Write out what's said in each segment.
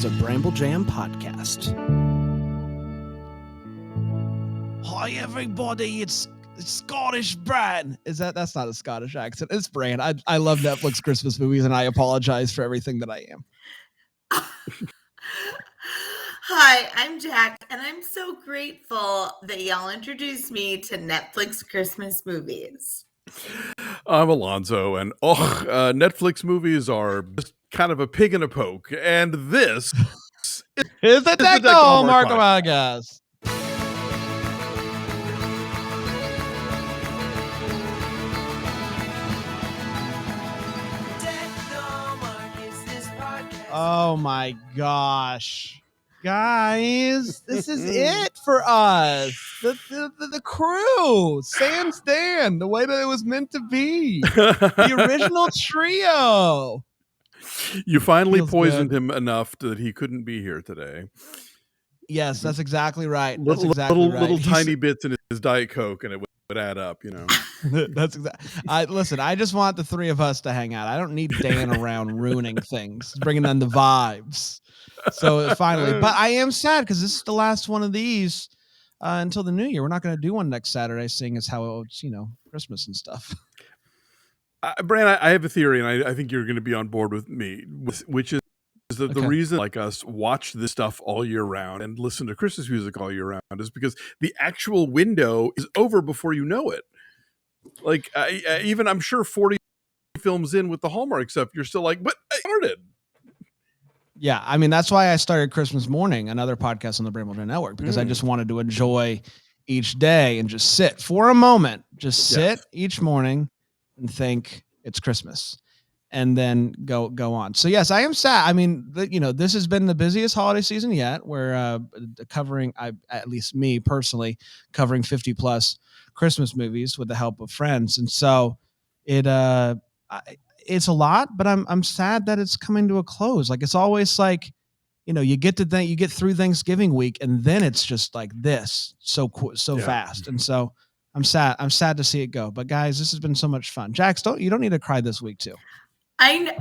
a Bramble Jam podcast. Hi everybody, it's Scottish Bran. That's not a Scottish accent. It's Bran. I love Netflix Christmas movies and I apologize for everything that I am. Hi, I'm Jack, and I'm so grateful that y'all introduced me to Netflix Christmas movies. I'm Alonzo, and Netflix movies are just kind of a pig in a poke, and this is the Techno Hallmark podcast. Oh my gosh. Guys, this is it for us. The crew, Sans Dan, the way that it was meant to be. The original trio. You finally poisoned him enough that he couldn't be here today. Yes, that's exactly right. Little tiny bits in his Diet Coke, and it would add up, you know. That's exactly. Listen, I just want the three of us to hang out. I don't need Dan around ruining things, bringing on the vibes. So finally, but I am sad because this is the last one of these until the new year. We're not going to do one next Saturday, seeing as how it's, Christmas and stuff. Bran, I have a theory, and I think you're going to be on board with me, which is that the reason like us watch this stuff all year round and listen to Christmas music all year round is because the actual window is over before you know it. Like even I'm sure 40 films in with the Hallmark stuff, you're still like, but I started. Yeah, I mean, that's why I started Christmas Morning, another podcast on the Bramble Jam Network, because I just wanted to enjoy each day and just sit for a moment, sit each morning and think it's Christmas and then go on. So yes, I am sad. I mean, this has been the busiest holiday season yet. We're covering, at least me personally, covering 50 plus Christmas movies with the help of friends. And so it's a lot, but I'm sad that it's coming to a close. Like, it's always like, you get through Thanksgiving week and then it's just like this so fast. And so I'm sad to see it go, but guys, this has been so much fun. Jax, you don't need to cry this week too. I know.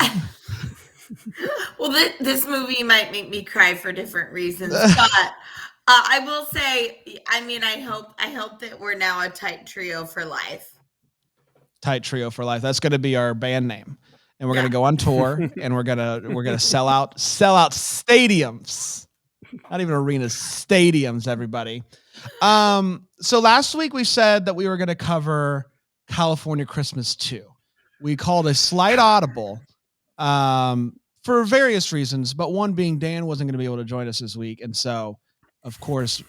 Well, this movie might make me cry for different reasons, but I will say, I mean, I hope that we're now a tight trio for life. Tight trio for life. That's going to be our band name, and we're going to go on tour, and we're gonna sell out stadiums, not even arenas, stadiums. Everybody. So last week we said that we were going to cover California Christmas 2. We called a slight audible for various reasons, but one being Dan wasn't going to be able to join us this week. And so, of course,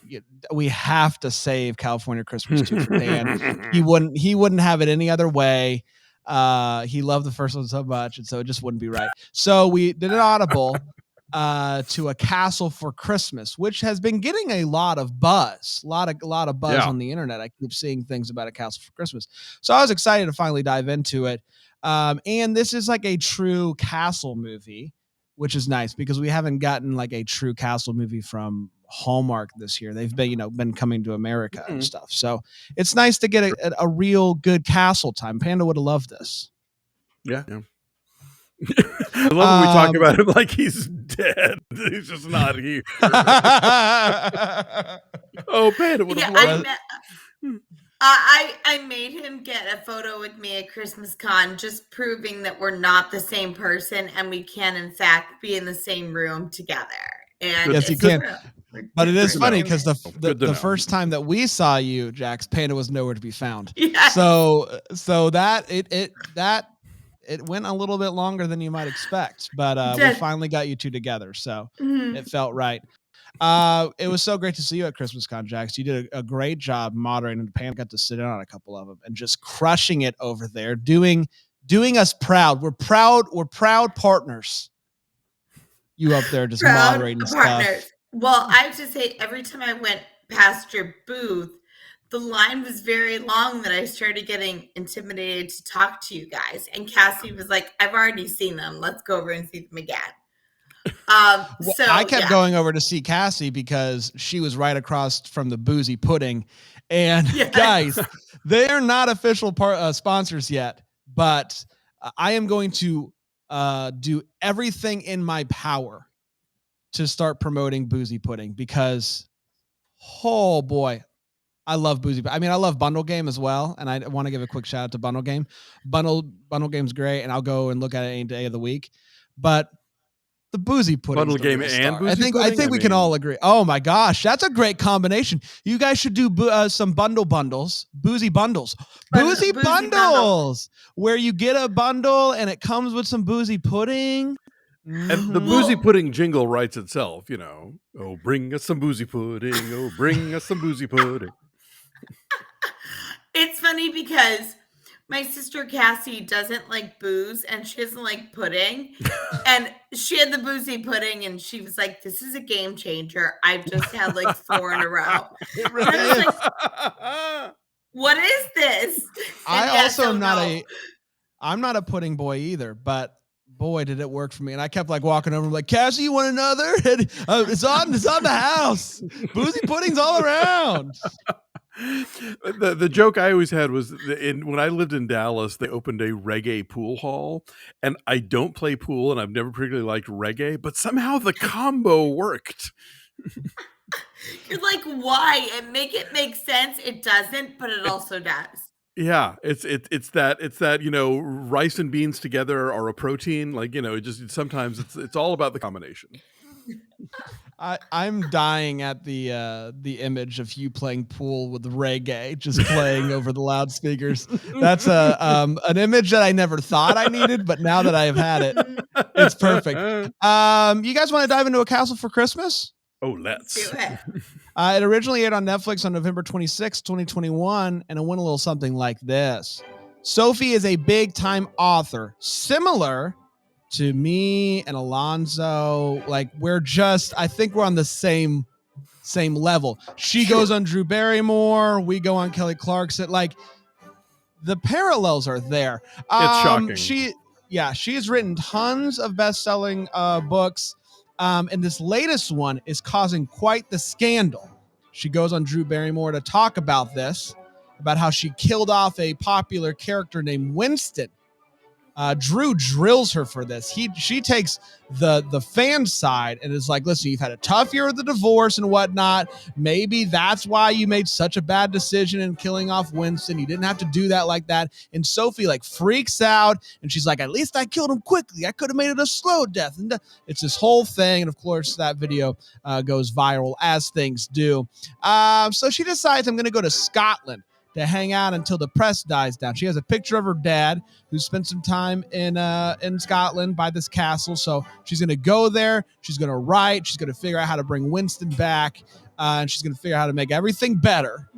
we have to save California Christmas 2 for Dan. He wouldn't have it any other way. He loved the first one so much, and so it just wouldn't be right. So we did an audible to A Castle for Christmas, which has been getting a lot of buzz, a lot of buzz on the internet. I keep seeing things about A Castle for Christmas. So I was excited to finally dive into it. And this is like a true castle movie, which is nice because we haven't gotten like a true castle movie from Hallmark this year. They've been coming to America and stuff. So it's nice to get a real good castle time. Panda would have loved this. Yeah. I love when we talk about him like he's dead. He's just not here. Oh, Panda would have loved it. I made him get a photo with me at Christmas Con, just proving that we're not the same person and we can, in fact, be in the same room together. And yes, you can. But it is funny because the first time that we saw you, Jax, Panda was nowhere to be found. Yes. So that it went a little bit longer than you might expect, but we finally got you two together. So it felt right. It was so great to see you at Christmas Con, Jax. You did a great job moderating. Pam got to sit in on a couple of them and just crushing it over there, doing us proud. We're proud partners. You up there just moderating partners. Stuff. Well, I have to say, every time I went past your booth, the line was very long that I started getting intimidated to talk to you guys. And Cassie was like, I've already seen them. Let's go over and see them again. So I kept going over to see Cassie because she was right across from the Boozy pudding. And guys, they're not official sponsors yet, but I am going to do everything in my power to start promoting Boozy Pudding because, oh boy, I love Boozy. I mean, I love Bundle Game as well, and I want to give a quick shout out to Bundle Game. Bundle Game's great, and I'll go and look at it any day of the week. But the Boozy Pudding, Bundle Game and Boozy I think Pudding? we can all agree. Oh my gosh, that's a great combination. You guys should do some bundles, Boozy bundles, Boozy bundles, where you get a bundle and it comes with some Boozy Pudding. And the Boozy Pudding jingle writes itself, you know. Oh, bring us some Boozy Pudding. Oh, bring us some Boozy Pudding. It's funny because my sister Cassie doesn't like booze and she doesn't like pudding. And she had the Boozy Pudding and she was like, this is a game changer. I've just had like 4 in a row. It really is. Like, what is this? I'm not a pudding boy either, but boy, did it work for me. And I kept like walking over like, Cassie, you want another? And, it's on the house. Boozy Pudding's all around. The joke I always had was when I lived in Dallas, they opened a reggae pool hall, and I don't play pool, and I've never particularly liked reggae, but somehow the combo worked. You're like, why? And make it make sense. It doesn't, but it also does. Yeah, it's that, you know, rice and beans together are a protein. Like, you know, sometimes it's all about the combination. I'm dying at the image of you playing pool with reggae just playing over the loudspeakers. That's an image that I never thought I needed, but now that I have had it, it's perfect. You guys want to dive into A Castle for Christmas? Oh, let's do it. It originally aired on Netflix on November 26, 2021, and it went a little something like this. Sophie is a big-time author, similar to me and Alonzo. Like, I think we're on the same level. She goes on Drew Barrymore. We go on Kelly Clarkson. Like, the parallels are there. It's shocking. She has written tons of best-selling books. And this latest one is causing quite the scandal. She goes on Drew Barrymore to talk about this, about how she killed off a popular character named Winston. Drew drills her for this. She takes the fan side and is like, listen, you've had a tough year with the divorce and whatnot. Maybe that's why you made such a bad decision in killing off Winston. You didn't have to do that like that. And Sophie like freaks out and she's like, at least I killed him quickly. I could have made it a slow death. And it's this whole thing. And of course, that video goes viral as things do. So she decides, I'm going to go to Scotland to hang out until the press dies down. She has a picture of her dad who spent some time in Scotland by this castle. So she's going to go there. She's going to write. She's going to figure out how to bring Winston back. And she's going to figure out how to make everything better.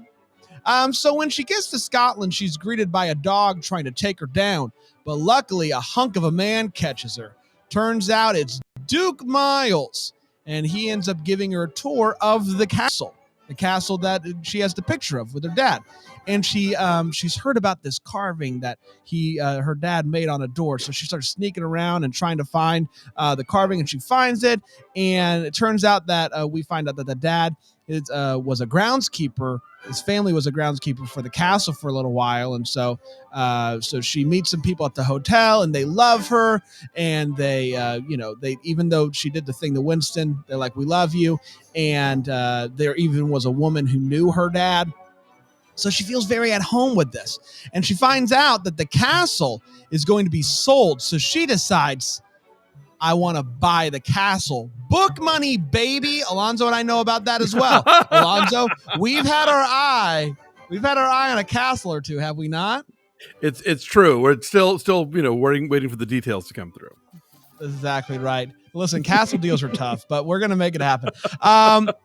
So when she gets to Scotland, she's greeted by a dog trying to take her down. But luckily, a hunk of a man catches her. Turns out it's Duke Miles. And he ends up giving her a tour of the castle that she has the picture of with her dad. And she's heard about this carving that her dad made on a door. So she starts sneaking around and trying to find the carving, and she finds it. And it turns out that we find out that the dad was a groundskeeper. His family was a groundskeeper for the castle for a little while. And so she meets some people at the hotel, and they love her. And they even though she did the thing to Winston, they're like, we love you. And there even was a woman who knew her dad. So she feels very at home with this. And she finds out that the castle is going to be sold. So she decides, I want to buy the castle. Book money, baby. Alonzo and I know about that as well. Alonzo, we've had our eye on a castle or two, have we not? It's true. We're still waiting for the details to come through. Exactly right. Listen, castle deals are tough, but we're gonna make it happen.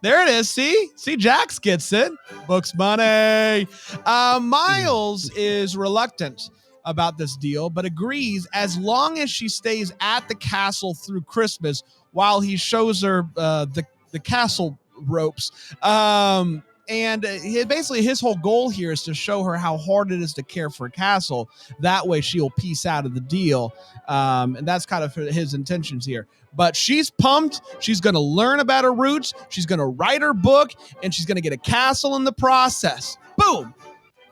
There it is. See, Jax gets it. Books money. Miles is reluctant about this deal, but agrees as long as she stays at the castle through Christmas while he shows her the castle ropes. And basically his whole goal here is to show her how hard it is to care for a castle. That way she'll piece out of the deal. And that's kind of his intentions here. But she's pumped. She's going to learn about her roots. She's going to write her book, and she's going to get a castle in the process. Boom.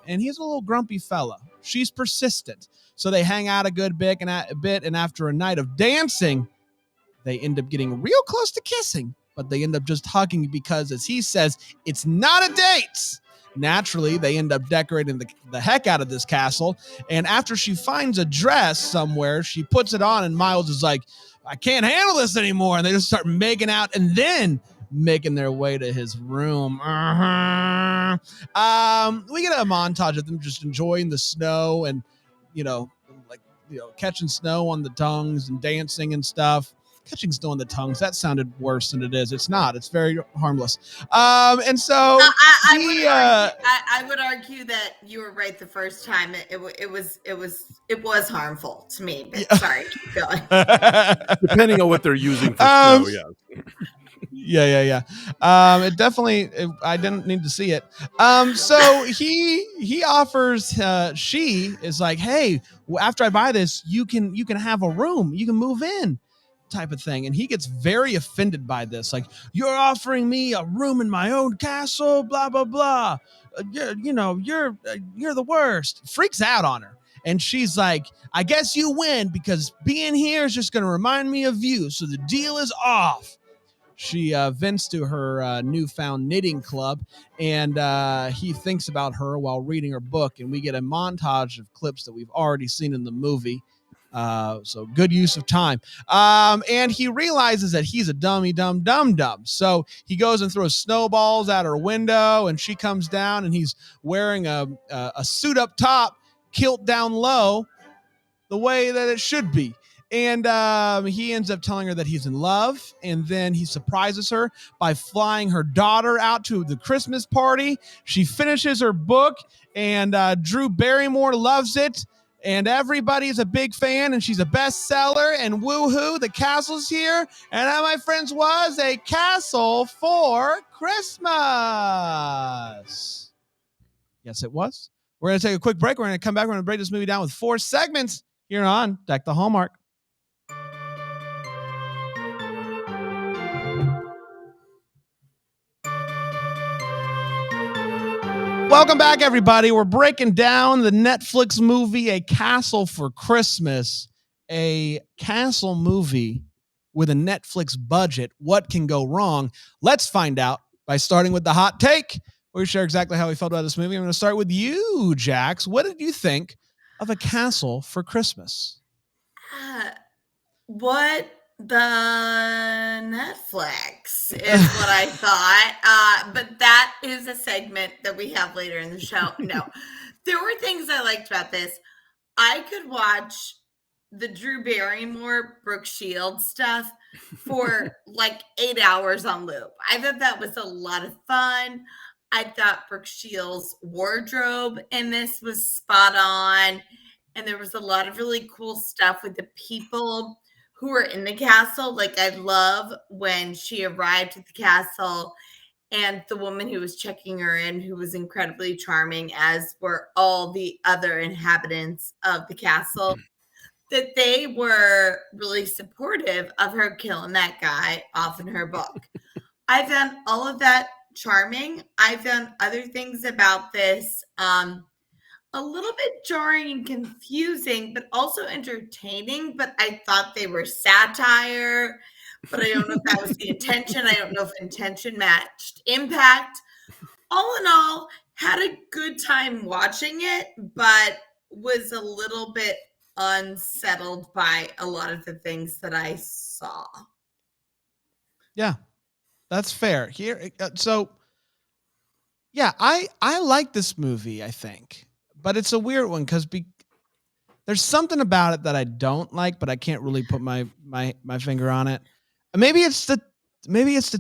And he's a little grumpy fella. She's persistent. So they hang out a good bit, and after a night of dancing, They end up getting real close to kissing, but they end up just hugging because, as he says, it's not a date. Naturally, they end up decorating the heck out of this castle. And after she finds a dress somewhere, she puts it on, and Miles is like, I can't handle this anymore. And they just start making out and then making their way to his room. We get a montage of them just enjoying the snow and, catching snow on the tongues and dancing and stuff. Catching snow on the tongues, that sounded worse than it is. It's not. It's very harmless. And so I would argue that you were right the first time. It was harmful to me. But yeah. Sorry, keep going. Depending on what they're using for snow, yeah. It definitely. I didn't need to see it. So he offers. She is like, hey, after I buy this, you can have a room. You can move in. Type of thing, and he gets very offended by this. Like, you're offering me a room in my own castle, blah blah blah. You're the worst. Freaks out on her, and she's like, I guess you win because being here is just going to remind me of you. So the deal is off. She vents to her newfound knitting club, and he thinks about her while reading her book, and we get a montage of clips that we've already seen in the movie. So good use of time. And he realizes that he's a dummy. So he goes and throws snowballs out her window, and she comes down, and he's wearing a suit up top, kilt down low, the way that it should be. And he ends up telling her that he's in love, and then he surprises her by flying her daughter out to the Christmas party. She finishes her book, and Drew Barrymore loves it. And everybody's a big fan, and she's a bestseller, and woohoo, the castle's here. And that, my friends, was A Castle for Christmas. Yes, it was. We're going to take a quick break. We're going to come back. We're going to break this movie down with 4 segments here on Deck the Hallmark. Welcome back, everybody. We're breaking down the Netflix movie, A Castle for Christmas, a castle movie with a Netflix budget. What can go wrong? Let's find out by starting with the hot take. We share exactly how we felt about this movie. I'm going to start with you, Jax. What did you think of A Castle for Christmas? What the Netflix is what I thought. But that is a segment that we have later in the show. No, there were things I liked about this. I could watch the Drew Barrymore, Brooke Shields stuff for like 8 hours on loop. I thought that was a lot of fun. I thought Brooke Shields' wardrobe in this was spot on. And there was a lot of really cool stuff with the people who were in the castle. Like, I love when she arrived at the castle and the woman who was checking her in, who was incredibly charming, as were all the other inhabitants of the castle, that they were really supportive of her killing that guy off in her book. I found all of that charming. I found other things about this a little bit jarring and confusing, but also entertaining. But I thought they were satire, but I don't know if that was the intention. I don't know if intention matched impact. All in all, had a good time watching it, but was a little bit unsettled by a lot of the things that I saw. Yeah, that's fair. Here, I like this movie, I think. But it's a weird one because there's something about it that I don't like, but I can't really put my finger on it. Maybe it's the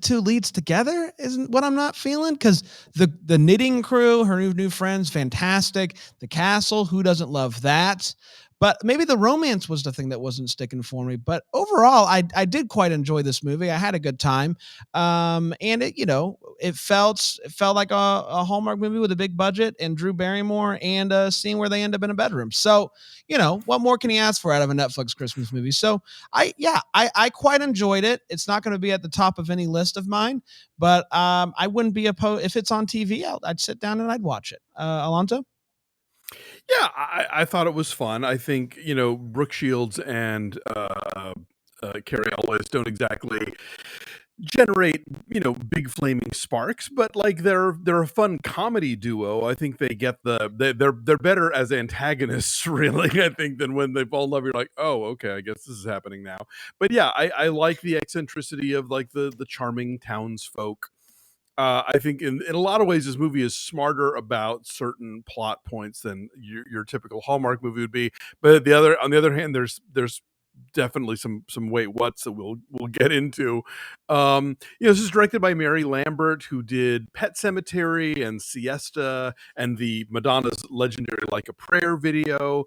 two leads together isn't what I'm not feeling, because the knitting crew, her new friends, fantastic. The castle, who doesn't love that? But maybe the romance was the thing that wasn't sticking for me. But overall, I did quite enjoy this movie. I had a good time. And it felt like a Hallmark movie with a big budget and Drew Barrymore and a scene where they end up in a bedroom. So, what more can you ask for out of a Netflix Christmas movie? So I quite enjoyed it. It's not going to be at the top of any list of mine, but I wouldn't be opposed if it's on TV. I'd sit down and I'd watch it. Alonso? Yeah, I thought it was fun. I think, Brooke Shields and Carrie Elwes don't exactly generate big flaming sparks, but like they're a fun comedy duo. I think they get they're better as antagonists really, I think, than when they fall in love. You're like, oh, okay, I guess this is happening now. But yeah, I like the eccentricity of like the charming townsfolk. I think in a lot of ways this movie is smarter about certain plot points than your typical Hallmark movie would be. But on the other hand, there's definitely some wait whats that we'll get into. This is directed by Mary Lambert, who did Pet Cemetery and Siesta and the Madonna's legendary Like a Prayer video.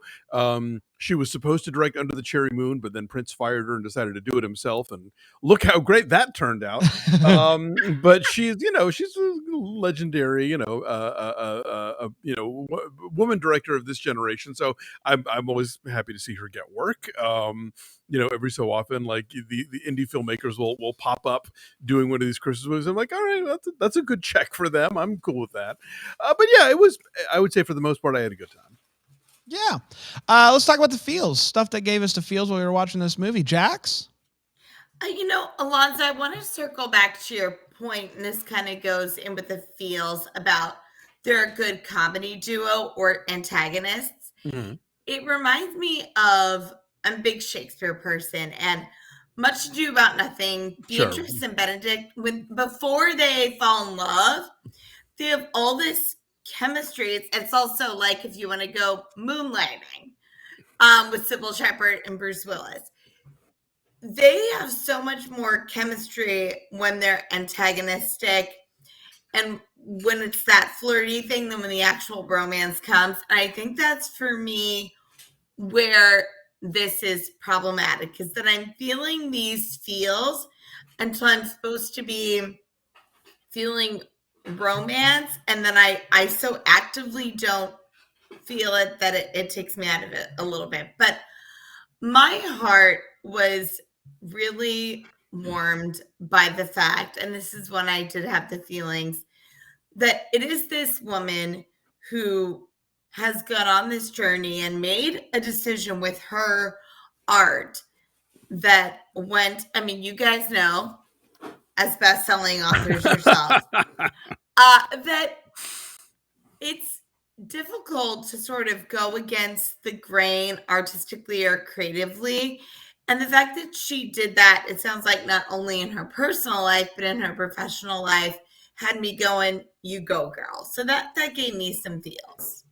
She was supposed to direct Under the Cherry Moon, but then Prince fired her and decided to do it himself, and look how great that turned out. But she's a legendary woman director of this generation, so I'm always happy to see her get work. Every so often, like the indie filmmakers will pop up doing one of these Christmas movies. I'm like, all right, that's a good check for them. I'm cool with that. But yeah, I would say for the most part, I had a good time. Yeah. Let's talk about the feels. Stuff that gave us the feels while we were watching this movie. Jax? Alonzo, I want to circle back to your point, and this kind of goes in with the feels about they're a good comedy duo or antagonists. Mm-hmm. It reminds me of, I'm a big Shakespeare person, and Much Ado About Nothing, Beatrice and Benedict, before they fall in love, they have all this chemistry. It's also like if you want to go moonlighting with Sybil Shepherd and Bruce Willis. They have so much more chemistry when they're antagonistic and when it's that flirty thing than when the actual romance comes. And I think that's for me where this is problematic, is that I'm feeling these feels until I'm supposed to be feeling romance, and then I so actively don't feel it that it takes me out of it a little bit. But my heart was really warmed by the fact, and this is when I did have the feelings, that it is this woman who has gone on this journey and made a decision with her art that went, I mean, you guys know, as best-selling authors yourself, that it's difficult to sort of go against the grain artistically or creatively. And the fact that she did that, it sounds like not only in her personal life, but in her professional life, had me going, you go, girl. So that gave me some feels.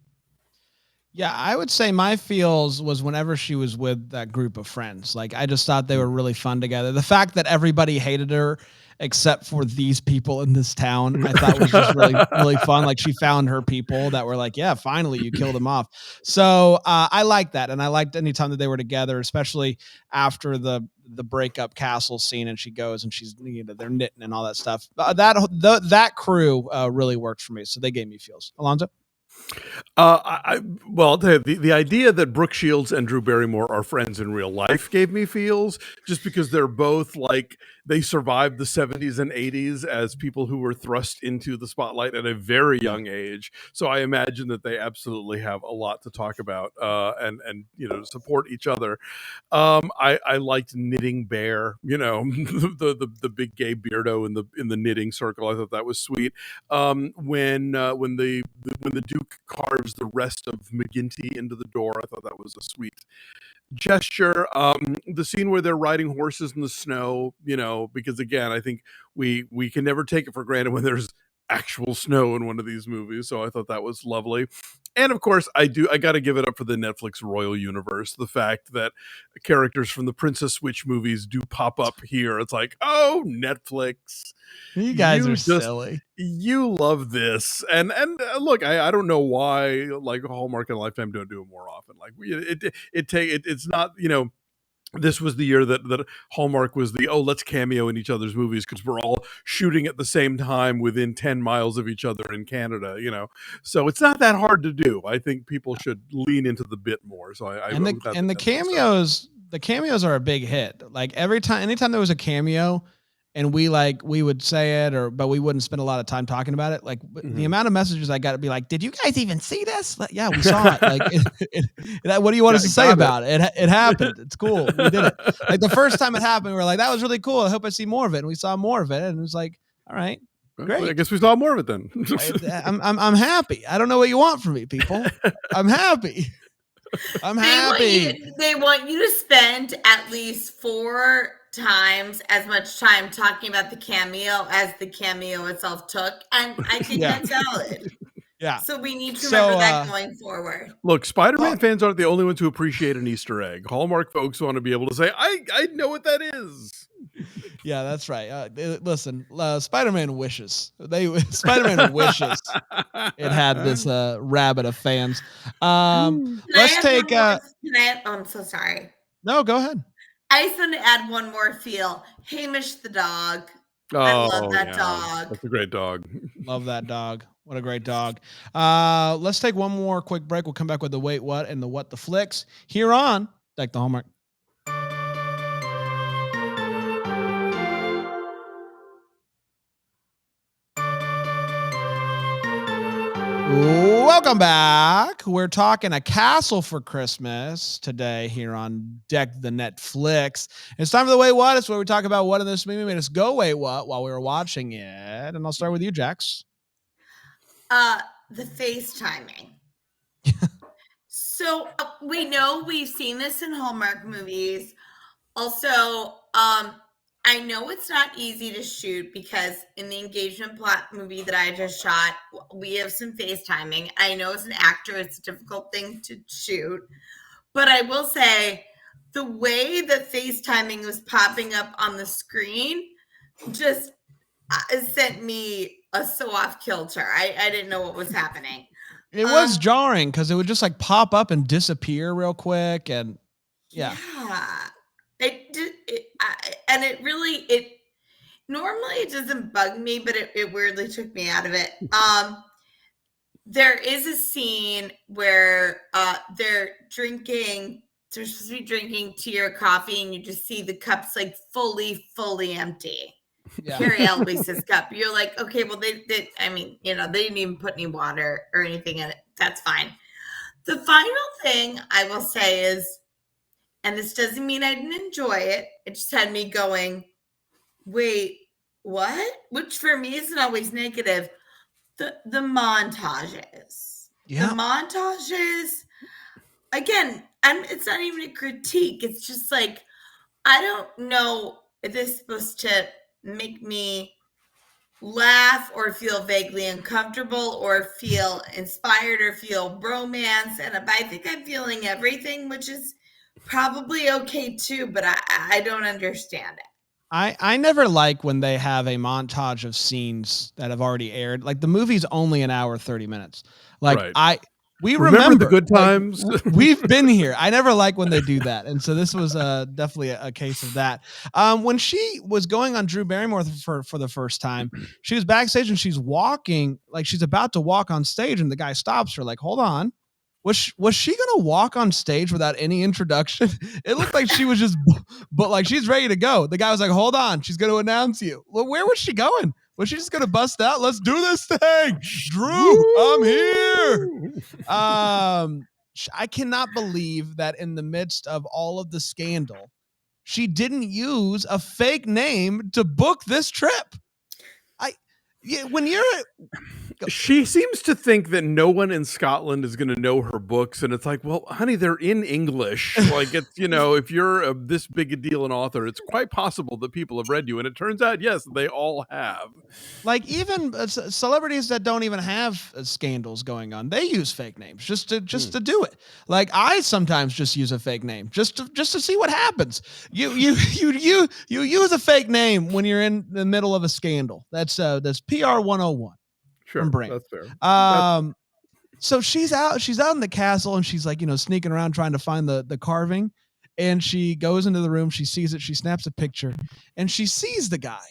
Yeah, I would say my feels was whenever she was with that group of friends. Like, I just thought they were really fun together. The fact that everybody hated her except for these people in this town, I thought was just really, really fun. Like, she found her people that were like, yeah, finally you killed them off. So I liked that. And I liked any time that they were together, especially after the breakup castle scene, and she goes and she's, they're knitting and all that stuff. That crew really worked for me. So they gave me feels. Alonzo? The idea that Brooke Shields and Drew Barrymore are friends in real life gave me feels, just because they're both like, they survived the 70s and 80s as people who were thrust into the spotlight at a very young age. So I imagine that they absolutely have a lot to talk about and support each other. I liked Knitting Bear, the big gay beardo in the knitting circle. I thought that was sweet. When the Duke carves the rest of McGinty into the door, I thought that was a sweet gesture. The scene where they're riding horses in the snow, because again, I think we can never take it for granted when there's actual snow in one of these movies. So I thought that was lovely. And of course, I got to give it up for the Netflix royal universe. The fact that characters from the Princess Switch movies do pop up here. It's like, oh, Netflix. You guys are silly. You love this. And look, I don't know why like Hallmark and Lifetime don't do it more often. Like it's not, this was the year that Hallmark was let's cameo in each other's movies because we're all shooting at the same time within 10 miles of each other in Canada, So it's not that hard to do. I think people should lean into the bit more. So the cameos are a big hit. Like anytime there was a cameo, and we would say it, but we wouldn't spend a lot of time talking about it. Like the amount of messages I got to be like, did you guys even see this? Like, yeah, we saw it. Like, what do you want us to say about it? It happened. It's cool. We did it. Like the first time it happened, we were like, that was really cool. I hope I see more of it. And we saw more of it, and it was like, all right, great. Well, I guess we saw more of it then. I'm happy. I don't know what you want from me, people. I'm happy. I'm happy. They want you to spend at least 4 times as much time talking about the cameo as the cameo itself took, and I think that's valid. Yeah. So we need to remember that going forward. Look, Spider-Man fans aren't the only ones who appreciate an Easter egg. Hallmark folks want to be able to say, I know what that is. Yeah, that's right. Listen, Spider-Man wishes. Spider-Man wishes it had this rabbit of fans. Let's take. I'm so sorry. No, go ahead. I just want to add one more feel. Hamish the dog. I love that dog. That's a great dog. Love that dog. What a great dog. Let's take one more quick break. We'll come back with the Wait What and the What the Flicks here on Deck the Hallmark. Welcome back. We're talking A Castle for Christmas today here on Deck the Netflix. It's time for the Wait What. It's where we talk about what in this movie made us go wait what while we were watching it. And I'll start with you, Jax. The FaceTiming. So we know we've seen this in Hallmark movies. Also, I know it's not easy to shoot because in the engagement plot movie that I just shot, we have some FaceTiming. I know as an actor, it's a difficult thing to shoot. But I will say the way that FaceTiming was popping up on the screen just sent me so off kilter. I didn't know what was happening. It was jarring because it would just like pop up and disappear real quick. And yeah. It did, and it really normally it doesn't bug me, but it weirdly took me out of it. There is a scene where they're supposed to be drinking tea or coffee, and you just see the cups like fully empty. Yeah. Carrie Elvis's cup. You're like, okay, well they didn't even put any water or anything in it. That's fine. The final thing I will say is, and this doesn't mean I didn't enjoy it. It just had me going, wait, what? Which for me isn't always negative. The montages. Yeah. The montages, again, it's not even a critique. It's just like, I don't know if this is supposed to make me laugh or feel vaguely uncomfortable or feel inspired or feel romance. And I think I'm feeling everything, which is probably okay too, but I don't understand it. I never like when they have a montage of scenes that have already aired. Like the movie's only an hour, 30 minutes. Like right. We remember the good times. Like, we've been here. I never like when they do that. And so this was definitely a case of that. When she was going on Drew Barrymore for the first time, she was backstage and she's walking, like she's about to walk on stage and the guy stops her like, hold on. Was she going to walk on stage without any introduction? It looked like she was just, but like she's ready to go. The guy was like, hold on, she's going to announce you. Well, where was she going? Was she just going to bust out? Let's do this thing. Drew, I'm here. I cannot believe that in the midst of all of the scandal, she didn't use a fake name to book this trip. She seems to think that no one in Scotland is going to know her books. And it's like, well, honey, they're in English. Like, it's, if you're this big a deal an author, it's quite possible that people have read you. And it turns out, yes, they all have. Like even celebrities that don't even have scandals going on, they use fake names just to do it. Like I sometimes just use a fake name just to see what happens. You use a fake name when you're in the middle of a scandal. That's PR 101. Sure, that's fair. So she's out in the castle and she's like, sneaking around trying to find the carving, and she goes into the room, she sees it, she snaps a picture, and she sees the guy,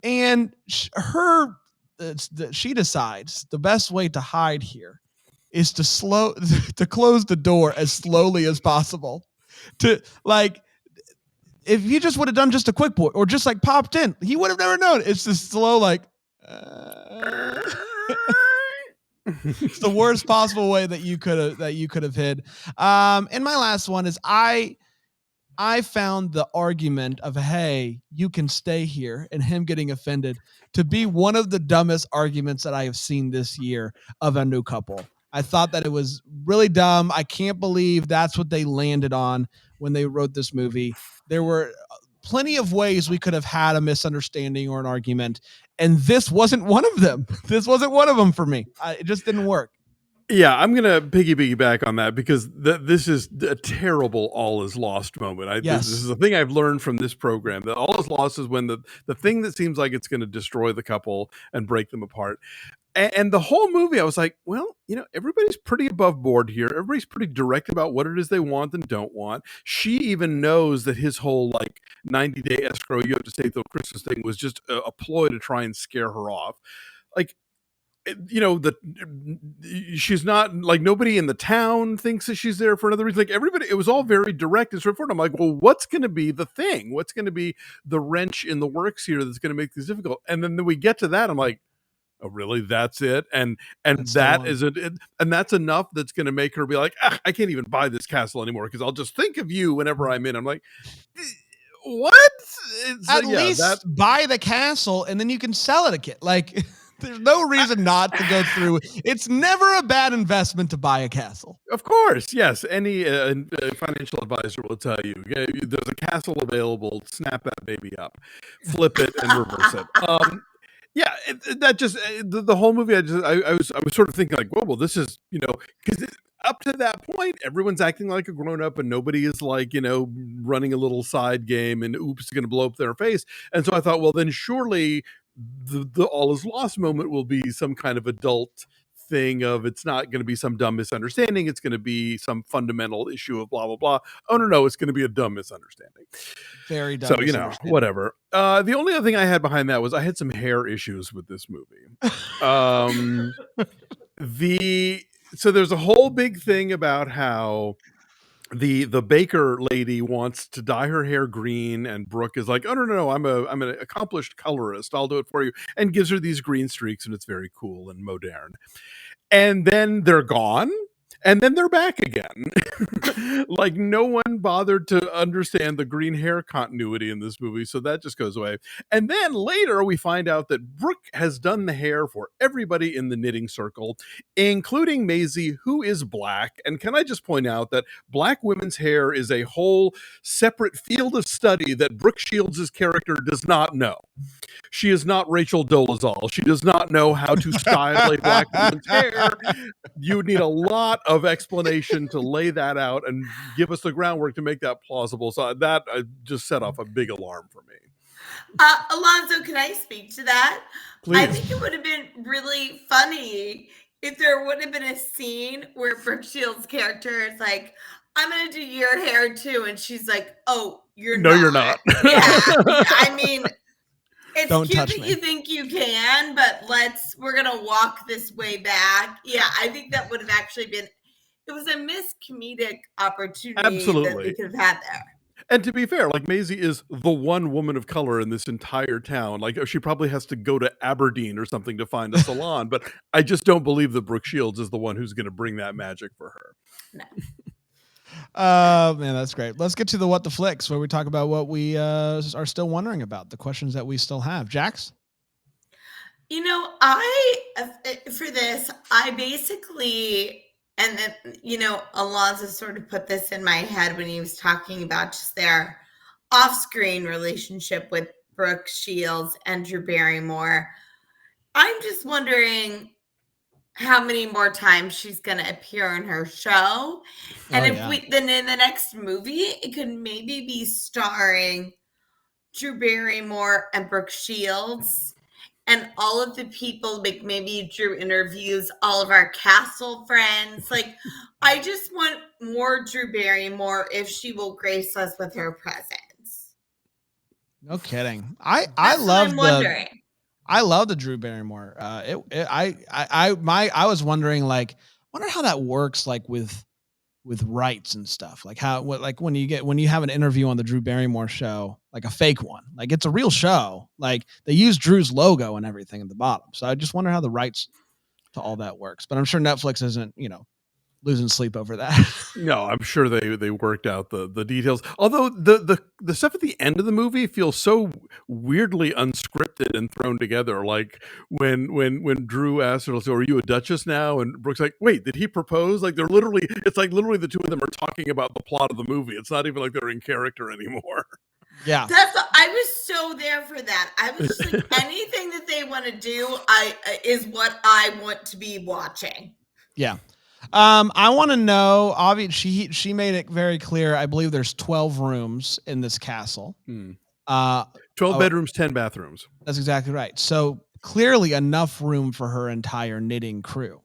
and she decides the best way to hide here is to close the door as slowly as possible. To like, if he just would have done just a quick boy or just like popped in, he would have never known. It's this slow, like, it's the worst possible way that you could have hid. And my last one is I found the argument of, hey, you can stay here, and him getting offended to be one of the dumbest arguments that I have seen this year of a new couple. I thought that it was really dumb. I can't believe that's what they landed on when they wrote this movie. There were plenty of ways we could have had a misunderstanding or an argument, and this wasn't one of them. This wasn't one of them for me. It just didn't work. Yeah, I'm going to piggyback on that because this is a terrible all is lost moment. Yes. This is a thing I've learned from this program, that all is lost is when the thing that seems like it's going to destroy the couple and break them apart. And the whole movie, I was like, well, everybody's pretty above board here. Everybody's pretty direct about what it is they want and don't want. She even knows that his whole 90-day escrow, you have to stay till Christmas thing was just a ploy to try and scare her off. She's not nobody in the town thinks that she's there for another reason. Everybody, it was all very direct and straightforward. I'm like, well, what's going to be the thing? What's going to be the wrench in the works here that's going to make this difficult? And then we get to that. I'm like, oh, really? That's it? And that is it. And that's enough that's going to make her be like, I can't even buy this castle anymore because I'll just think of you whenever I'm in. I'm like, what? At least buy the castle and then you can sell it again. There's no reason not to go through. It's never a bad investment to buy a castle. Of course, yes. Any financial advisor will tell you, there's a castle available. Snap that baby up, flip it, and reverse it. That just the whole movie. I was sort of thinking well, this is because up to that point, everyone's acting like a grown up, and nobody is running a little side game, and oops, it's going to blow up their face. And so I thought, well, then surely the all is lost moment will be some kind of adult thing of, it's not going to be some dumb misunderstanding. It's going to be some fundamental issue of blah, blah, blah. Oh, no, it's going to be a dumb misunderstanding. Very dumb. So, whatever. The only other thing I had behind that was I had some hair issues with this movie. So there's a whole big thing about how the baker lady wants to dye her hair green, and Brooke is like, oh, no, I'm an accomplished colorist. I'll do it for you. And gives her these green streaks, and it's very cool and modern. And then they're gone. And then they're back again. No one bothered to understand the green hair continuity in this movie. So that just goes away. And then later we find out that Brooke has done the hair for everybody in the knitting circle, including Maisie, who is black. And can I just point out that black women's hair is a whole separate field of study that Brooke Shields' character does not know. She is not Rachel Dolezal. She does not know how to style a black woman's hair. You need a lot of explanation to lay that out and give us the groundwork to make that plausible. So that just set off a big alarm for me. Alonzo, can I speak to that? Please. I think it would have been really funny if there would have been a scene where Brooke Shields' character is like, I'm going to do your hair too. And she's like, oh, you're not. No, you're not. Yeah. I mean, it's Don't cute touch that me. you think you can, but we're going to walk this way back. Yeah, I think that would have actually been, it was a missed comedic opportunity that we could have had there. And to be fair, Maisie is the one woman of color in this entire town. She probably has to go to Aberdeen or something to find a salon, but I just don't believe that Brooke Shields is the one who's going to bring that magic for her. No. Man, that's great. Let's get to the What the Flicks, where we talk about what we are still wondering about, the questions that we still have. Jax? For this, I basically, and then, Alonzo sort of put this in my head when he was talking about just their off-screen relationship with Brooke Shields and Drew Barrymore. I'm just wondering how many more times she's going to appear in her show. And then in the next movie, it could maybe be starring Drew Barrymore and Brooke Shields and all of the people, maybe Drew interviews all of our castle friends. I just want more Drew Barrymore if she will grace us with her presence. No kidding. I love the Drew Barrymore. I was wondering, wonder how that works, with with rights and stuff. Like when you have an interview on the Drew Barrymore show, like a fake one, like it's a real show. Like they use Drew's logo and everything at the bottom. So I just wonder how the rights to all that works. But I'm sure Netflix isn't, losing sleep over that. No, I'm sure they worked out the details. Although the stuff at the end of the movie feels so weirdly unscripted and thrown together. Like when Drew asked her, "So are you a Duchess now?" And Brooke's like, "Wait, did he propose?" Like it's like literally the two of them are talking about the plot of the movie. It's not even like they're in character anymore. Yeah, I was so there for that. I was just like, anything that they want to do, is what I want to be watching. Yeah. I want to know, obviously she made it very clear. I believe there's 12 rooms in this castle. 12 bedrooms, 10 bathrooms. That's exactly right. So clearly enough room for her entire knitting crew.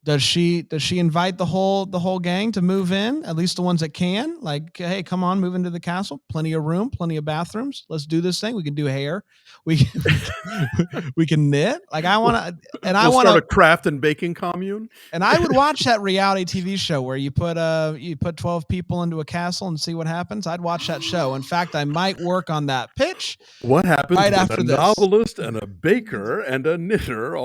Does she invite the whole gang to move in? At least the ones that can. Like, hey, come on, move into the castle. Plenty of room, plenty of bathrooms. Let's do this thing. We can do hair. We can knit. Like I want to, and I want to start a craft and baking commune. And I would watch that reality TV show where you put 12 people into a castle and see what happens. I'd watch that show. In fact, I might work on that pitch. What happens right when after a this. novelist and a baker and a knitter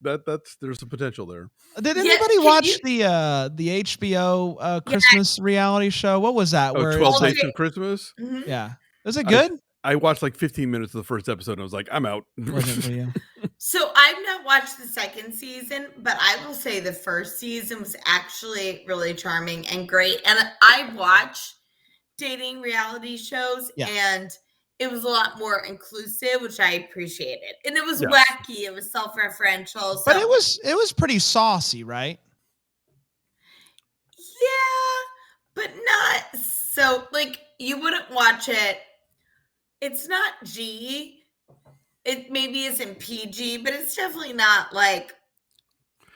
that's there's a potential there. Did anybody watch the HBO Christmas reality show? What was that? 12 Days of Christmas? Mm-hmm. Yeah. Was it good? I watched like 15 minutes of the first episode and I was like, I'm out. Wasn't for you. So I've not watched the second season, but I will say the first season was actually really charming and great. And I watch dating reality shows and it was a lot more inclusive, which I appreciated. And it was wacky. It was self-referential. But it was pretty saucy, right? Yeah, but not so, like, you wouldn't watch it. It's not G. It maybe isn't PG, but it's definitely not like,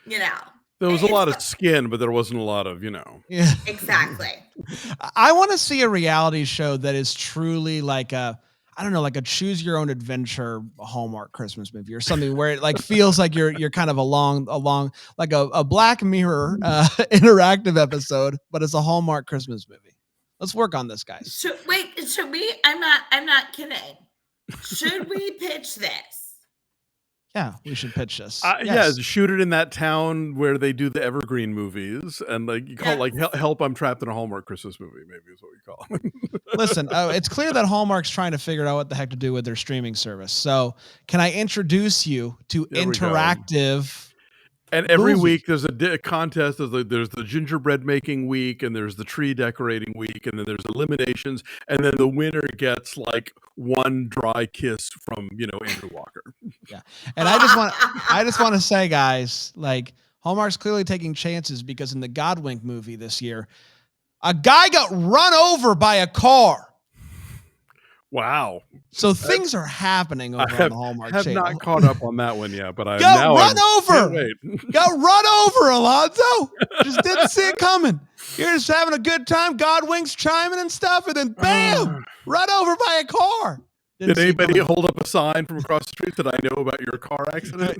There was a lot of skin, but there wasn't a lot of, Yeah. Exactly. I want to see a reality show that is truly like a choose your own adventure Hallmark Christmas movie or something where it like feels like you're kind of along like a Black Mirror interactive episode, but it's a Hallmark Christmas movie. Let's work on this, guys. Should we? I'm not kidding. Should we pitch this? Yeah, we should pitch this. Yes. Yeah, shoot it in that town where they do the evergreen movies, and like you call it like "Help! I'm Trapped in a Hallmark Christmas Movie." Maybe is what we call it. Listen, it's clear that Hallmark's trying to figure out what the heck to do with their streaming service. So, can I introduce you to interactive? And every week there's a contest. There's the gingerbread making week, and there's the tree decorating week, and then there's eliminations, and then the winner gets like one dry kiss from Andrew Walker. Yeah, and I just want to say, guys, like Hallmark's clearly taking chances because in the Godwink movie this year, a guy got run over by a car. Wow. So things are happening over on the Hallmark channel. I have not caught up on that one yet, but got run over, Alonzo. Just didn't see it coming. You're just having a good time. Godwink's chiming and stuff, and then bam, run over by a car. Did anybody hold up a sign from across the street that I know about your car accident?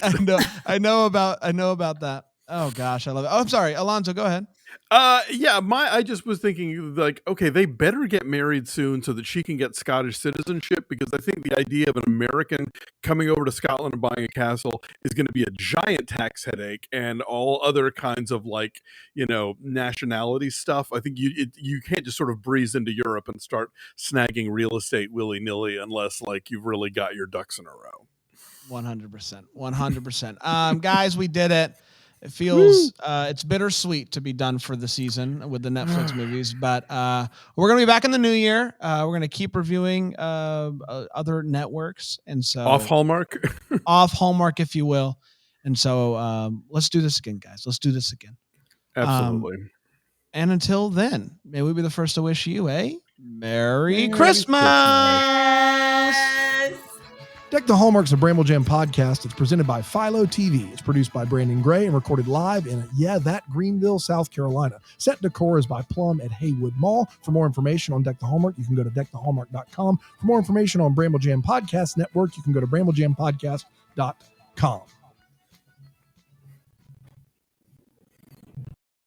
I know about that. Oh gosh, I love it. Oh, I'm sorry, Alonzo, go ahead. I just was thinking like, okay, they better get married soon so that she can get Scottish citizenship, because I think the idea of an American coming over to Scotland and buying a castle is going to be a giant tax headache and all other kinds of like, nationality stuff. I think you can't just sort of breeze into Europe and start snagging real estate willy-nilly unless like you've really got your ducks in a row. 100%. Guys, we did it. It feels it's bittersweet to be done for the season with the Netflix movies, but we're gonna be back in the new year. We're gonna keep reviewing other networks, and so off Hallmark, if you will. And so let's do this again, guys. Let's do this again. Absolutely. And until then, may we be the first to wish you a Merry Christmas. Deck the Hallmark's a Bramble Jam podcast. It's presented by Philo TV. It's produced by Brandon Gray and recorded live in, Greenville, South Carolina. Set decor is by Plum at Haywood Mall. For more information on Deck the Hallmark, you can go to deckthehallmark.com. For more information on Bramble Jam Podcast Network, you can go to bramblejampodcast.com.